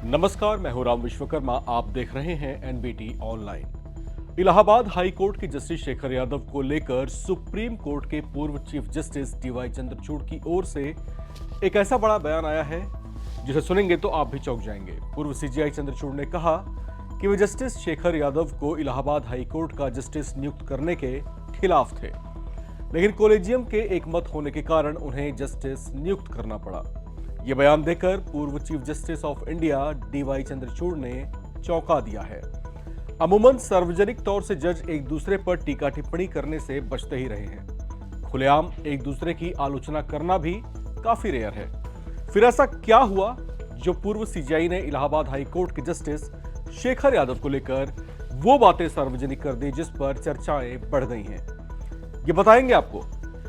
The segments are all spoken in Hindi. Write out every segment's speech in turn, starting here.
नमस्कार, मैं हूं राम विश्वकर्मा। आप देख रहे हैं NBT online. Allahabad high court के जस्टिस शेखर यादव को लेकर सुप्रीम कोर्ट के पूर्व चीफ जस्टिस डीवाई चंद्रचूड़ की ओर से एक ऐसा बड़ा बयान आया है जिसे सुनेंगे तो आप भी चौंक जाएंगे। पूर्व सीजेआई चंद्रचूड़ ने कहा कि वे जस्टिस शेखर यादव को इलाहाबाद हाई कोर्ट का जस्टिस नियुक्त करने के खिलाफ थे, लेकिन कॉलेजियम के एक मत होने के कारण उन्हें जस्टिस नियुक्त करना पड़ा। यह बयान देकर पूर्व chief justice of India D Y Chandrachud ने चौंका दिया है। अमूमन सार्वजनिक तौर से जज एक दूसरे पर टीका टिप्पणी करने से बचते ही रहे हैं। खुलेआम एक दूसरे की आलोचना करना भी काफी रेयर है। फिर ऐसा क्या हुआ जो पूर्व सीजेआई ने इलाहाबाद हाई कोर्ट के जस्टिस शेखर यादव को लेकर वो बातें सार्वजनिक कर दी जिस पर चर्चाएं बढ़ गई हैं? ये बताएंगे आपको,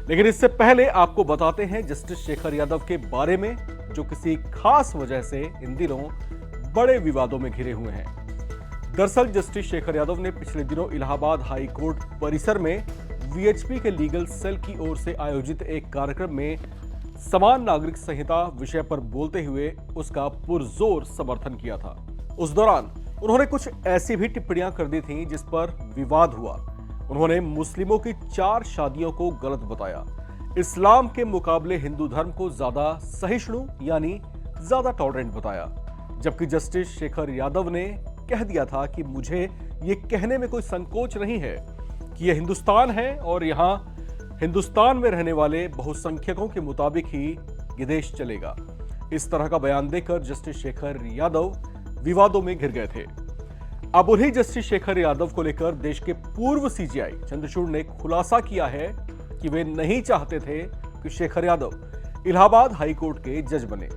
लेकिन इससे पहले आपको बताते हैं जस्टिस शेखर यादव के बारे में, जो किसी खास वजह से इन दिनों बड़े विवादों में घिरे हुए हैं। दरअसल जस्टिस शेखर यादव ने पिछले दिनों इलाहाबाद हाई कोर्ट परिसर में वीएचपी के लीगल सेल की ओर से आयोजित एक कार्यक्रम में समान नागरिक संहिता विषय पर बोलते हुए उसका पुरजोर समर्थन किया था। उस दौरान उन्होंने कुछ ऐसी भी टिप्पणियां कर दी थीं जिस पर विवाद हुआ। उन्होंने मुस्लिमों की 4 शादियों को गलत बताया, इस्लाम के मुकाबले हिंदू धर्म को ज्यादा सहिष्णु यानी ज्यादा टॉलरेंट बताया, जबकि जस्टिस शेखर यादव ने कह दिया था कि मुझे ये कहने में कोई संकोच नहीं है कि यह हिंदुस्तान है और यहां हिंदुस्तान में रहने वाले बहुसंख्यकों के मुताबिक ही ये देश चलेगा। इस तरह का बयान देकर जस्टिस शेखर यादव विवादों में घिर गए थे। अब उन्हीं जस्टिस शेखर यादव को लेकर देश के पूर्व सीजेआई चंद्रचूड़ ने खुलासा किया है कि वे नहीं चाहते थे कि शेखर यादव इलाहाबाद हाई कोर्ट के जज बने।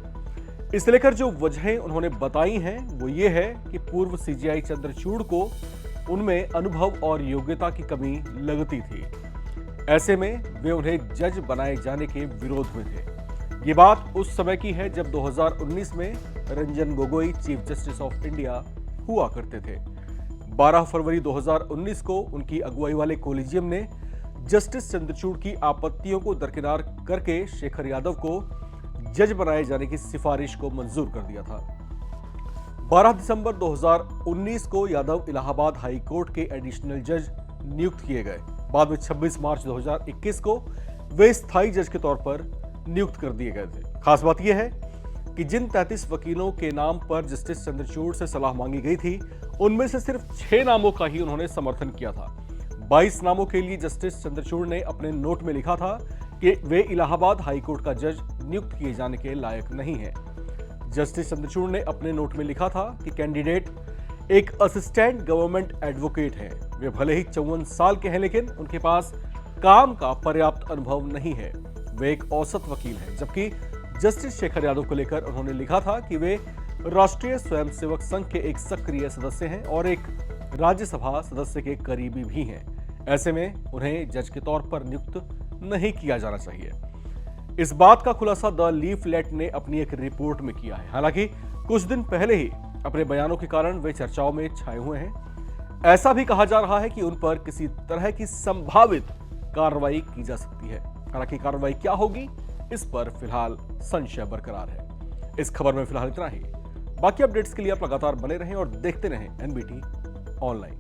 इसे लेकर जो वजहें उन्होंने बताई हैं वो ये है कि पूर्व सीजेआई चंद्रचूड़ को उनमें अनुभव और योग्यता की कमी लगती थी। ऐसे में वे उन्हें जज बनाए जाने के विरोध में थे। ये बात उस समय की है जब 2019 में Ranjan Gogoi chief justice of India हुआ करते थे। 12 फरवरी 2019 को उनकी अगुवाई वाले कॉलेजियम ने जस्टिस चंद्रचूड़ की आपत्तियों को दरकिनार करके शेखर यादव को जज बनाए जाने की सिफारिश को मंजूर कर दिया था। 12 दिसंबर 2019 को यादव इलाहाबाद हाई कोर्ट के एडिशनल जज नियुक्त किए गए। बाद में 26 मार्च 2021 को वे स्थायी जज के तौर पर नियुक्त कर दिए गए थे। खास बात यह है कि जिन 33 वकीलों के नाम पर जस्टिस चंद्रचूड़ से सलाह मांगी गई थी, उनमें से सिर्फ 6 नामों का ही उन्होंने समर्थन किया था। 22 नामों के लिए जस्टिस चंद्रचूड़ ने अपने नोट में लिखा था कि वे इलाहाबाद हाई कोर्ट का जज नियुक्त किए जाने के लायक नहीं है। जस्टिस चंद्रचूड़ ने अपने नोट में लिखा था कि कैंडिडेट एक असिस्टेंट गवर्नमेंट एडवोकेट है। वे भले ही 54 साल के हैं, लेकिन उनके पास काम का पर्याप्त अनुभव नहीं है। वे एक औसत वकील हैं। जबकि जस्टिस शेखर यादव को लेकर उन्होंने लिखा था कि वे राष्ट्रीय स्वयंसेवक संघ के एक सक्रिय सदस्य हैं और एक राज्यसभा सदस्य के करीबी भी हैं। ऐसे में उन्हें जज के तौर पर नियुक्त नहीं किया जाना चाहिए। इस बात का खुलासा द लीफलेट ने अपनी एक रिपोर्ट में किया है। हालांकि कुछ दिन पहले ही अपने बयानों के कारण वे चर्चाओं में छाए हुए हैं। ऐसा भी कहा जा रहा है कि उन पर किसी तरह की संभावित कार्रवाई की जा सकती है। हालांकि कार्रवाई क्या होगी, इस पर फिलहाल संशय बरकरार है। इस खबर में फिलहाल इतना ही। बाकी अपडेट्स के लिए आप लगातार बने रहें और देखते रहें एनबीटी ऑनलाइन।